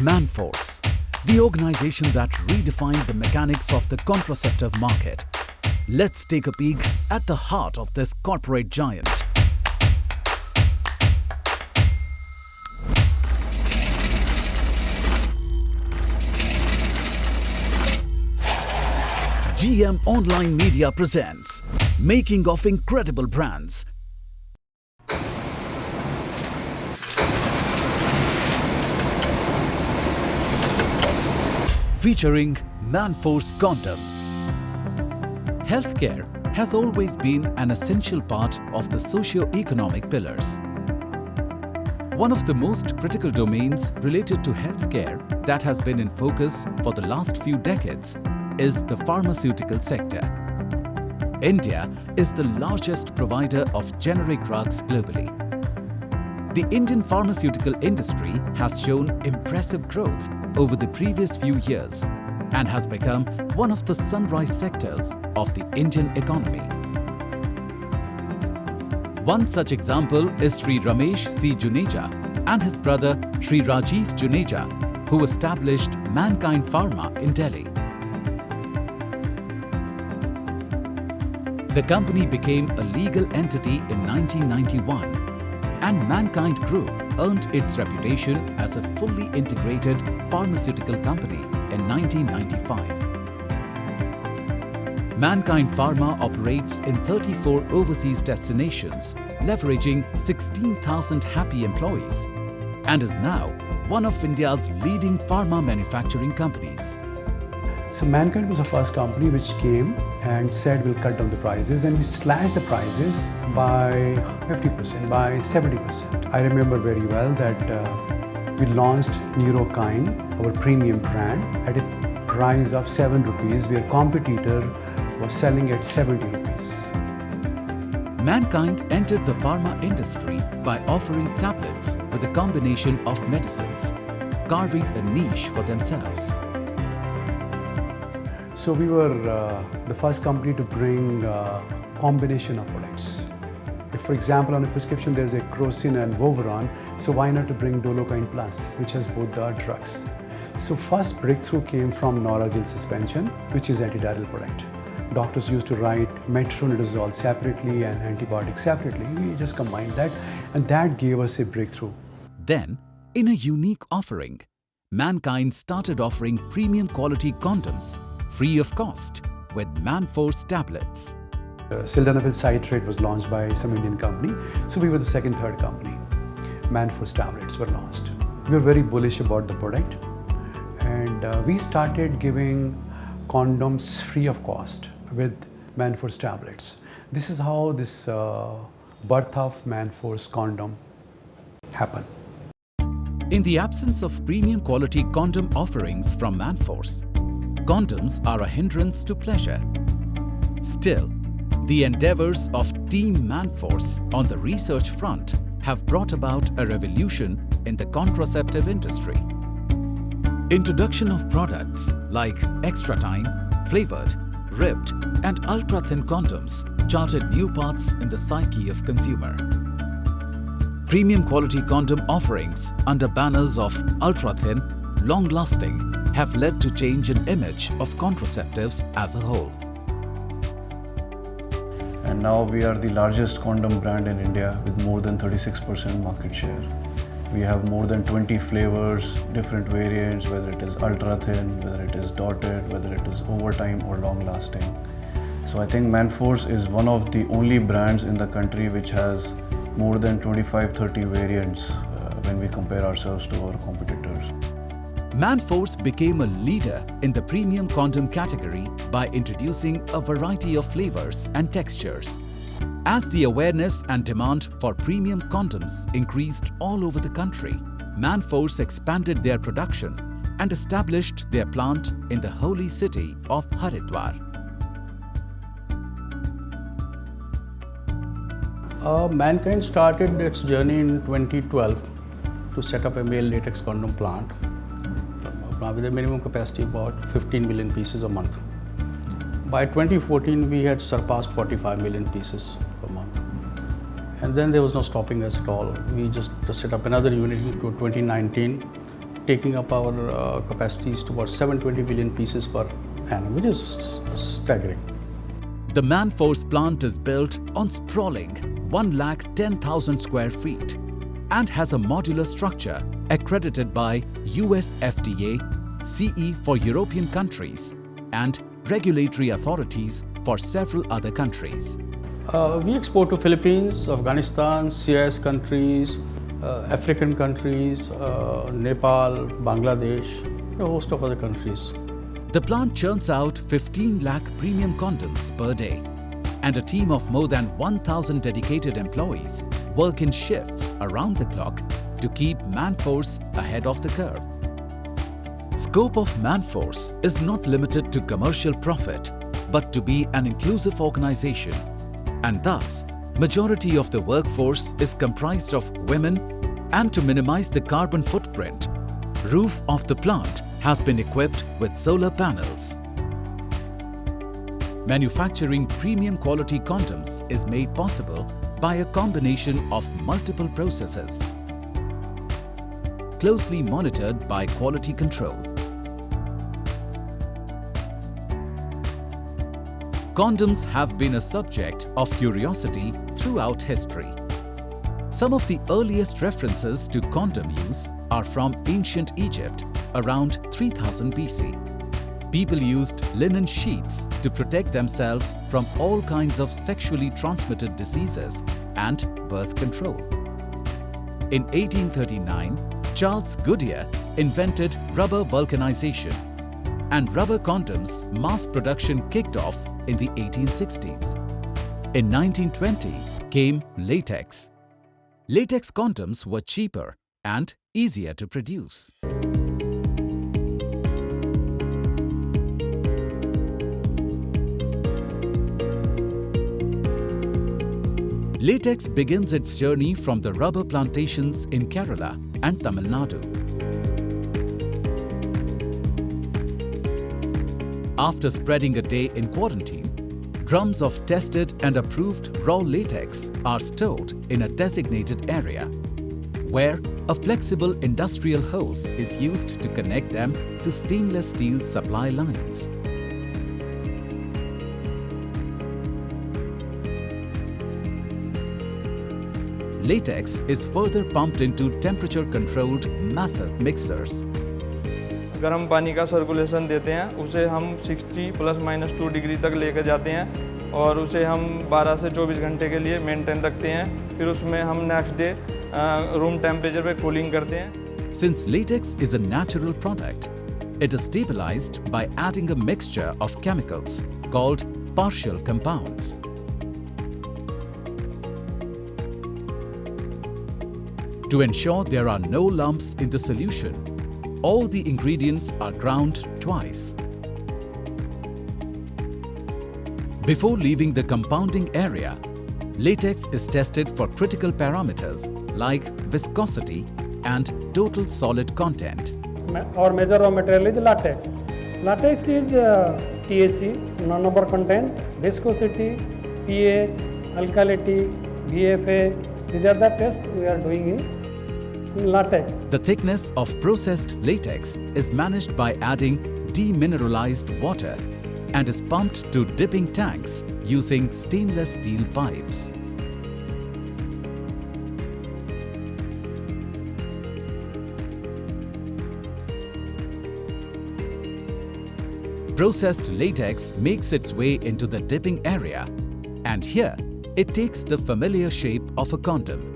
Manforce, the organization that redefined the mechanics of the contraceptive market. Let's take a peek at the heart of this corporate giant. GM Online Media presents Making of Incredible Brands. Featuring Manforce Condoms. Healthcare has always been an essential part of the socio-economic pillars. One of the most critical domains related to healthcare that has been in focus for the last few decades is the pharmaceutical sector. India is the largest provider of generic drugs globally. The Indian pharmaceutical industry has shown impressive growth over the previous few years and has become one of the sunrise sectors of the Indian economy. One such example is Sri Ramesh C. Juneja and his brother Sri Rajiv Juneja, who established Mankind Pharma in Delhi. The company became a legal entity in 1991, and Mankind Group earned its reputation as a fully integrated pharmaceutical company in 1995. Mankind Pharma operates in 34 overseas destinations, leveraging 16,000 happy employees, and is now one of India's leading pharma manufacturing companies. So Mankind was the first company which came and said we'll cut down the prices, and we slashed the prices by 50%, by 70%. I remember very well that we launched Neurokind, our premium brand, at a price of 7 rupees, where competitor was selling at 70 rupees. Mankind entered the pharma industry by offering tablets with a combination of medicines, carving a niche for themselves. So we were the first company to bring a combination of products. If, for example, on a prescription there is a crocin and voveron, so why not to bring Dolokind Plus, which has both the drugs. So first breakthrough came from Noragel suspension, which is antidiarrheal product. Doctors used to write metronidazole separately and antibiotics separately. We just combined that, and that gave us a breakthrough. Then, in a unique offering, Mankind started offering premium quality condoms free of cost with Manforce tablets. Sildenafil citrate was launched by some Indian company, so we were the second, third company. Manforce tablets were launched. We were very bullish about the product, and we started giving condoms free of cost with Manforce tablets. This is how this birth of Manforce condom happened. In the absence of premium quality condom offerings from Manforce, condoms are a hindrance to pleasure. Still, the endeavors of Team Manforce on the research front have brought about a revolution in the contraceptive industry. Introduction of products like extra time, flavored, ribbed, and ultra-thin condoms charted new paths in the psyche of consumer. Premium quality condom offerings under banners of ultra-thin, long-lasting have led to change in image of contraceptives as a whole. And now we are the largest condom brand in India with more than 36% market share. We have more than 20 flavors, different variants, whether it is ultra thin, whether it is dotted, whether it is overtime or long lasting. So I think Manforce is one of the only brands in the country which has more than 25-30 variants when we compare ourselves to our competitors. Manforce became a leader in the premium condom category by introducing a variety of flavors and textures. As the awareness and demand for premium condoms increased all over the country, Manforce expanded their production and established their plant in the holy city of Haridwar. Mankind started its journey in 2012 to set up a male latex condom plant with a minimum capacity of about 15 million pieces a month. By 2014, we had surpassed 45 million pieces per month. And then there was no stopping us at all. We just set up another unit in 2019 taking up our capacities to about 720 billion pieces per annum, which is staggering. The Manforce plant is built on sprawling 110,000 square feet and has a modular structure accredited by US FDA, CE for European countries and regulatory authorities for several other countries. We export to Philippines, Afghanistan, CIS countries, African countries, Nepal, Bangladesh, a host of other countries. The plant churns out 15 lakh premium condoms per day, and a team of more than 1,000 dedicated employees work in shifts around the clock to keep Manforce ahead of the curve. Scope of Manforce is not limited to commercial profit, but to be an inclusive organization, and thus majority of the workforce is comprised of women. And to minimize the carbon footprint, roof of the plant has been equipped with solar panels. Manufacturing premium quality condoms is made possible by a combination of multiple processes, closely monitored by quality control. Condoms have been a subject of curiosity throughout history. Some of the earliest references to condom use are from ancient Egypt around 3000 BC. People used linen sheets to protect themselves from all kinds of sexually transmitted diseases and birth control. In 1839, Charles Goodyear invented rubber vulcanization, and rubber condoms mass production kicked off in the 1860s. In 1920 came latex. Latex condoms were cheaper and easier to produce. Latex begins its journey from the rubber plantations in Kerala and Tamil Nadu. After spreading a day in quarantine, drums of tested and approved raw latex are stored in a designated area, where a flexible industrial hose is used to connect them to stainless steel supply lines. Latex is further pumped into temperature-controlled massive mixers. गर्म पानी का circulation देते हैं, उसे हम 60 ± 2 degree तक लेकर जाते हैं और उसे हम 12 से 24 घंटे के लिए मेंटेन रखते हैं। फिर उसमें हम नेक्स्ट डे रूम टेम्परेचर पे कूलिंग करते हैं। Since latex is a natural product, it is stabilized by adding a mixture of chemicals called partial compounds. To ensure there are no lumps in the solution, all the ingredients are ground twice. Before leaving the compounding area, latex is tested for critical parameters like viscosity and total solid content. Our major raw material is latex. Latex is TAC, non-number content, viscosity, pH, alkalinity, VFA. These are the tests we are doing in latex. The thickness of processed latex is managed by adding demineralized water and is pumped to dipping tanks using stainless steel pipes. Processed latex makes its way into the dipping area, and here it takes the familiar shape of a condom.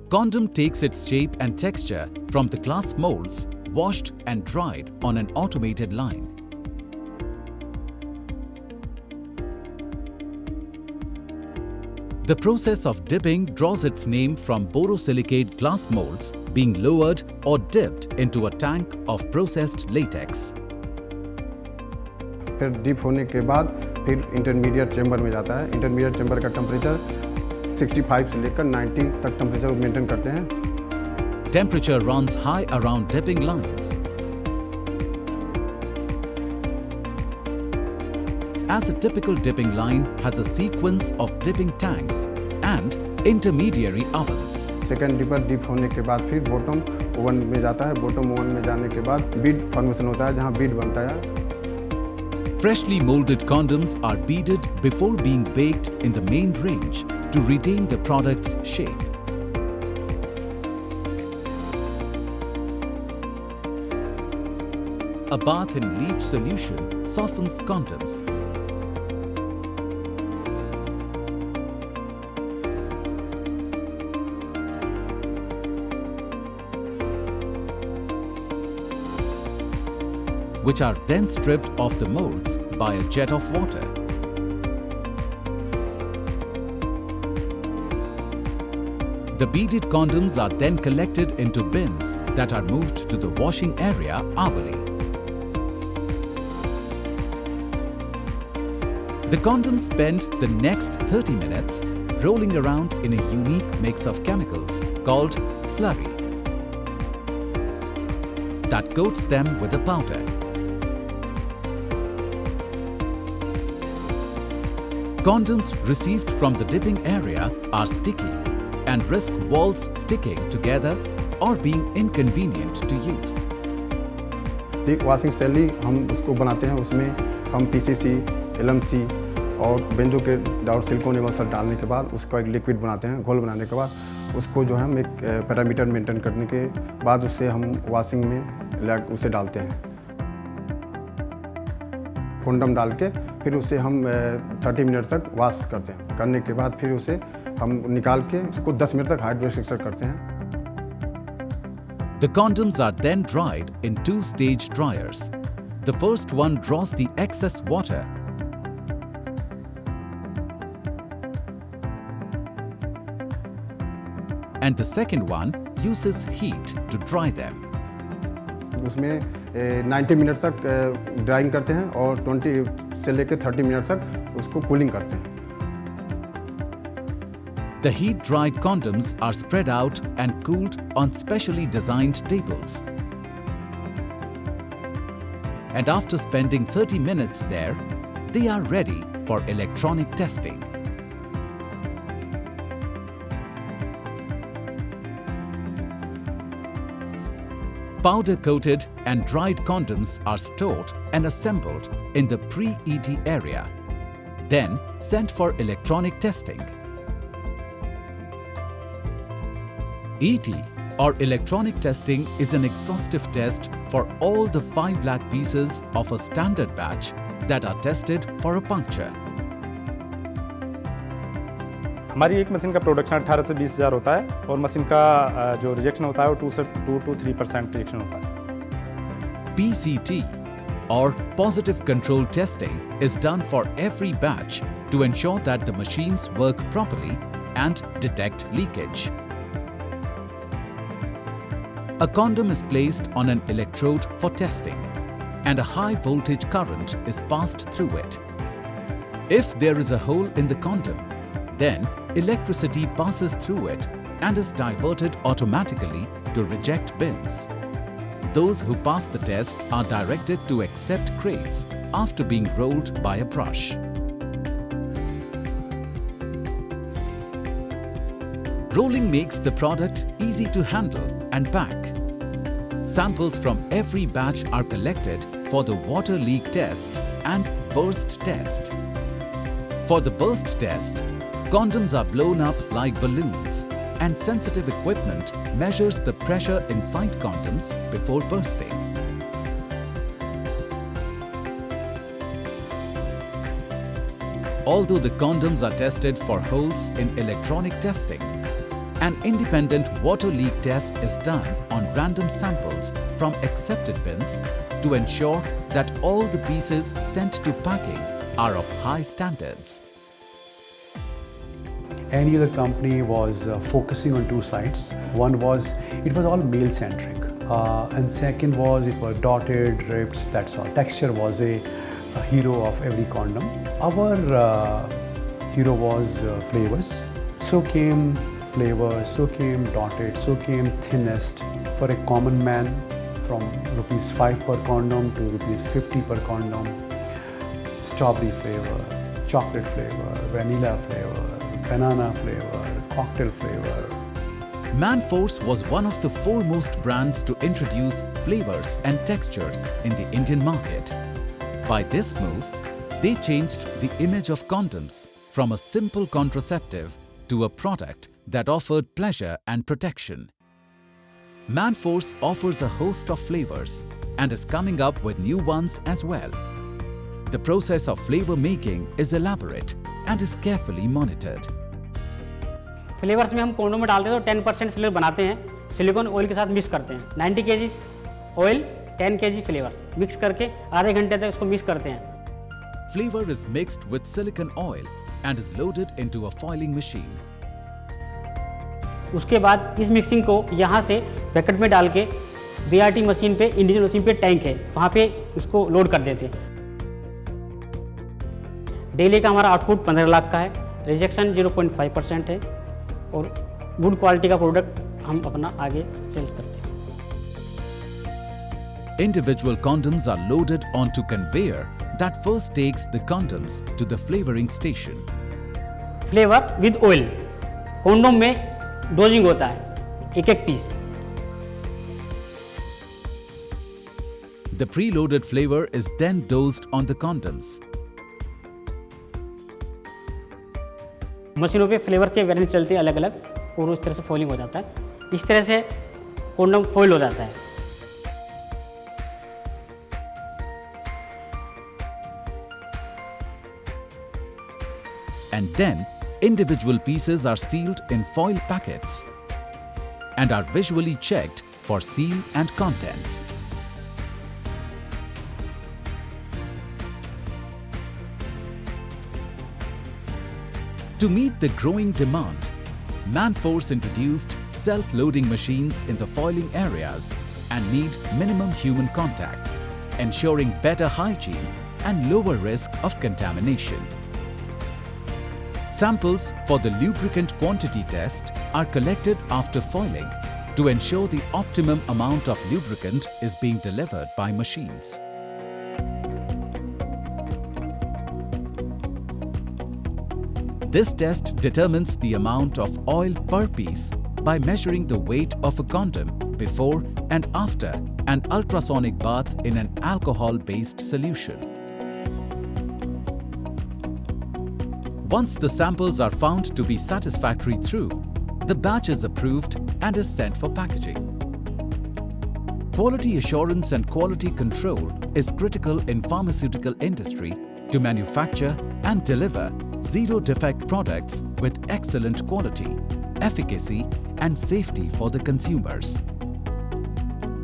Condom takes its shape and texture from the glass molds washed and dried on an automated line. The process of dipping draws its name from borosilicate glass molds being lowered or dipped into a tank of processed latex. फिर dip होने के बाद फिर intermediate chamber में जाता है। Intermediate chamber का temperature 65 से लेकर 90 तक टेम्परेचर मेंटेन करते हैं। Temperature runs high around dipping lines. As a typical dipping line has a sequence of dipping tanks and intermediary ovens. Second deeper deep होने के बाद फिर बॉटम ओवन में जाता है। बॉटम ओवन में जाने के बाद बीड फॉर्मेशन होता है, जहाँ बीड बनता है। Freshly molded condoms are beaded before being baked in the main range to retain the product's shape. A bath in bleach solution softens condoms. Which are then stripped of the molds by a jet of water. The beaded condoms are then collected into bins that are moved to the washing area hourly. The condoms spend the next 30 minutes rolling around in a unique mix of chemicals called slurry that coats them with a powder. Condoms received from the dipping area are sticky and risk walls sticking together or being inconvenient to use. एक washing cell ही हम उसको बनाते हैं। उसमें हम PCC, LMC और banjo के doubt silicon emulsion डालने के बाद उसका एक लिक्विड बनाते हैं। घोल बनाने के बाद उसको जो है हम एक पैरामीटर मेंटेन करने के बाद उससे हम वॉशिंग में उसे डालते हैं। कंडोम डाल के फिर उसे हम 30 मिनट तक वॉश करते हैं। करने के बाद फिर उसे हम निकाल के उसको 10 मिनट तक हाइड्रोस्टेक्चर करते हैं। The condoms are then dried in two-stage dryers. The first one draws the excess water and the second one uses heat to dry them. उसमें 90 मिनट तक ड्राइंग करते हैं और 20 से लेकर 30 मिनट तक उसको कूलिंग करते हैं। The heat-dried condoms are spread out and cooled on specially designed tables. And after spending 30 minutes there, they are ready for electronic testing. Powder-coated and dried condoms are stored and assembled in the pre-ET area, then sent for electronic testing. ET or electronic testing is an exhaustive test for all the 5 lakh pieces of a standard batch that are tested for a puncture. हमारी एक machine का production 18 से 20 हज़ार होता है और machine का जो रिजेक्शन होता है वो 2 to 3% रिजेक्शन होता है। PCT or positive control testing is done for every batch to ensure that the machines work properly and detect leakage. A condom is placed on an electrode for testing and a high voltage current is passed through it. If there is a hole in the condom, then electricity passes through it and is diverted automatically to reject bins. Those who pass the test are directed to accept crates after being rolled by a brush. Rolling makes the product easy to handle and pack. Samples from every batch are collected for the water leak test and burst test. For the burst test, condoms are blown up like balloons and sensitive equipment measures the pressure inside condoms before bursting. Although the condoms are tested for holes in electronic testing, an independent water leak test is done on random samples from accepted bins to ensure that all the pieces sent to packing are of high standards. Any other company was focusing on two sides. One was, it was all male-centric. And second was, it was dotted, rips, that's all. Texture was a hero of every condom. Our hero was flavors. So came flavors, so came dotted, so came thinnest. For a common man, from rupees 5 per condom to rupees 50 per condom. Strawberry flavor, chocolate flavor, vanilla flavor, banana flavor, cocktail flavor. Manforce was one of the foremost brands to introduce flavors and textures in the Indian market. By this move, they changed the image of condoms from a simple contraceptive to a product that offered pleasure and protection. Manforce offers a host of flavors and is coming up with new ones as well. The process of flavor making is elaborate and is carefully monitored. Flavours में हम condom में डालते हैं तो 10% flavour बनाते हैं, silicon oil के साथ मिक्स करते हैं। 90 kg oil 10 kg flavour mix करके आधे घंटे तक उसको मिक्स करते हैं। Flavor is mixed with silicon oil and is loaded into a foiling machine. उसके बाद इस मिक्सिंग को यहाँ से पैकेट में डाल के BRT मशीन पे, इंडिविजुअल मशीन पे टैंक है, वहाँ पे उसको लोड कर देते हैं। डेली का हमारा आउटपुट 15 लाख का है, रिजेक्शन 0.5% है और गुड क्वालिटी का प्रोडक्ट हम अपना आगे सेल करते हैं। Individual condoms are loaded onto conveyor that first takes the condoms to the flavoring station. Flavour with oil, condom में डोजिंग होता है, एक piece. The preloaded flavor is then dosed on the condoms. मशीनों पे flavour के variant चलते हैं अलग अलग और उस तरह से फॉइलिंग हो जाता है। इस तरह से कॉन्डोम फॉइल हो जाता है। And then individual pieces are sealed in foil packets and are visually checked for seal and contents. To meet the growing demand, Manforce introduced self-loading machines in the foiling areas and need minimum human contact, ensuring better hygiene and lower risk of contamination. Samples for the lubricant quantity test are collected after foiling to ensure the optimum amount of lubricant is being delivered by machines. This test determines the amount of oil per piece by measuring the weight of a condom before and after an ultrasonic bath in an alcohol-based solution. Once the samples are found to be satisfactory through, the batch is approved and is sent for packaging. Quality assurance and quality control is critical in pharmaceutical industry to manufacture and deliver zero-defect products with excellent quality, efficacy and safety for the consumers.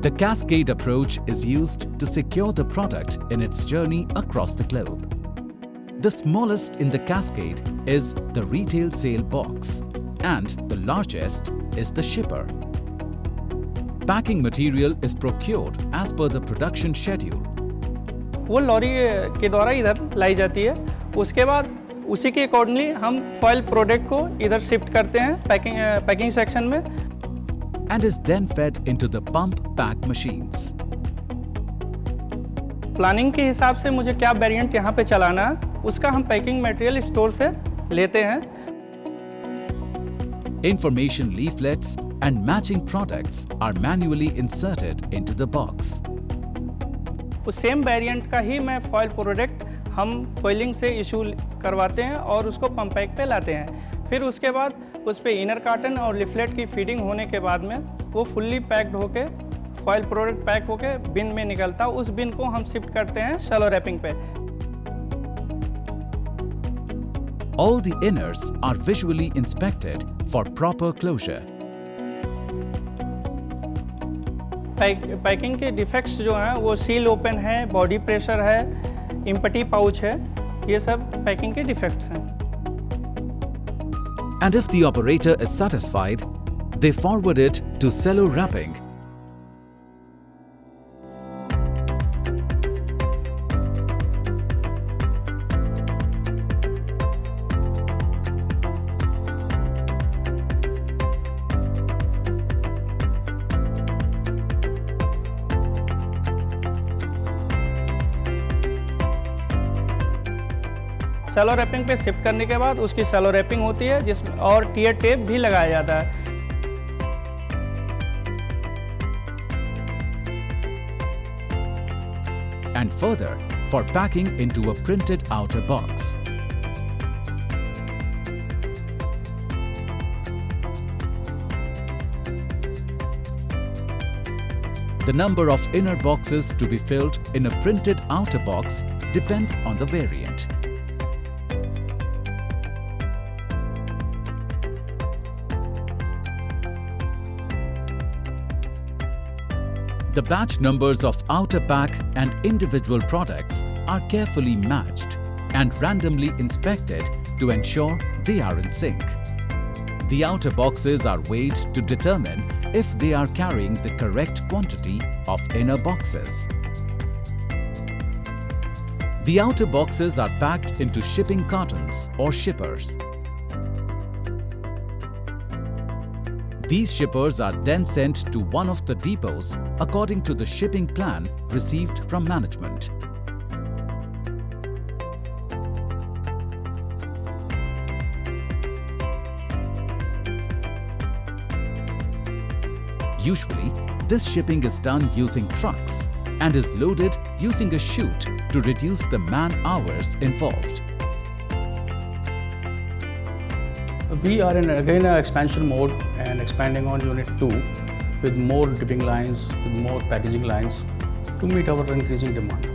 The cascade approach is used to secure the product in its journey across the globe. The smallest in the cascade is the retail sale box and the largest is the shipper. Packing material is procured as per the production schedule. वो lorry के द्वारा इधर लाई जाती है, उसके बाद उसी के अकॉर्डिंगली हम फॉइल प्रोडक्ट को इधर शिफ्ट करते हैं पैकिंग सेक्शन में and is then fed into the pump pack machines. Planning के हिसाब से मुझे क्या वेरिएंट यहाँ पे चलाना है, उसका हम पैकिंग मटेरियल स्टोर से लेते हैं। Information leaflets and matching products are manually inserted into the box. उस सेम वेरिएंट का ही मैं फॉइल प्रोडक्ट हम फॉइलिंग से इशू करवाते हैं और उसको पंप पैक पे लाते हैं। फिर उसके बाद उस पे इनर कार्टन और लिफलेट की फीडिंग होने के बाद में वो फुल्ली पैक्ड होके फॉइल प्रोडक्ट पैक होके बिन में निकलता है। उस बिन को हम शिफ्ट करते हैं शैलो रैपिंग पे। All the inners are visually inspected for proper closure. Packing के डिफेक्ट्स जो हैं वो सील ओपन है, बॉडी प्रेशर है, इम्पटी पाउच है, ये सब पैकिंग के डिफेक्ट्स हैं। And if the operator is satisfied, they forward it to cello wrapping. Cello wrapping पे शिफ्ट करने के बाद उसकी सेलो रैपिंग होती है जिसमें और टीयर टेप भी लगाया जाता है। and further for packing into a printed outer box. The number of inner boxes to be filled in a printed outer box depends on the variant. The batch numbers of outer pack and individual products are carefully matched and randomly inspected to ensure they are in sync. The outer boxes are weighed to determine if they are carrying the correct quantity of inner boxes. The outer boxes are packed into shipping cartons or shippers. These shippers are then sent to one of the depots according to the shipping plan received from management. Usually, this shipping is done using trucks and is loaded using a chute to reduce the man-hours involved. We are in again an expansion mode and expanding on Unit 2 with more dipping lines, with more packaging lines to meet our increasing demand.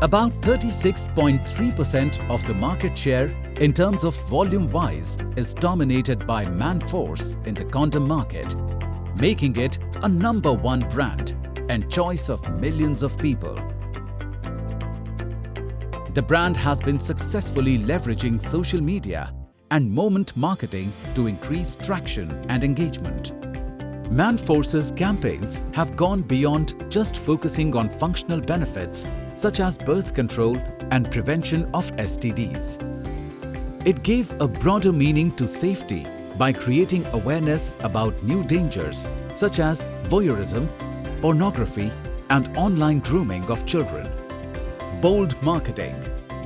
About 36.3% of the market share in terms of volume-wise is dominated by Manforce in the condom market, making it a #1 brand and choice of millions of people. The brand has been successfully leveraging social media and moment marketing to increase traction and engagement. Manforce's campaigns have gone beyond just focusing on functional benefits such as birth control and prevention of STDs. It gave a broader meaning to safety by creating awareness about new dangers such as voyeurism, pornography, and online grooming of children. Bold marketing,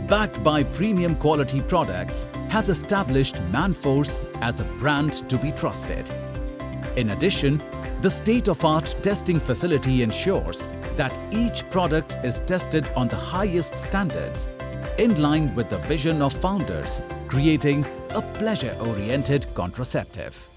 backed by premium quality products, has established Manforce as a brand to be trusted. In addition, the state-of-art testing facility ensures that each product is tested on the highest standards, in line with the vision of founders, creating a pleasure-oriented contraceptive.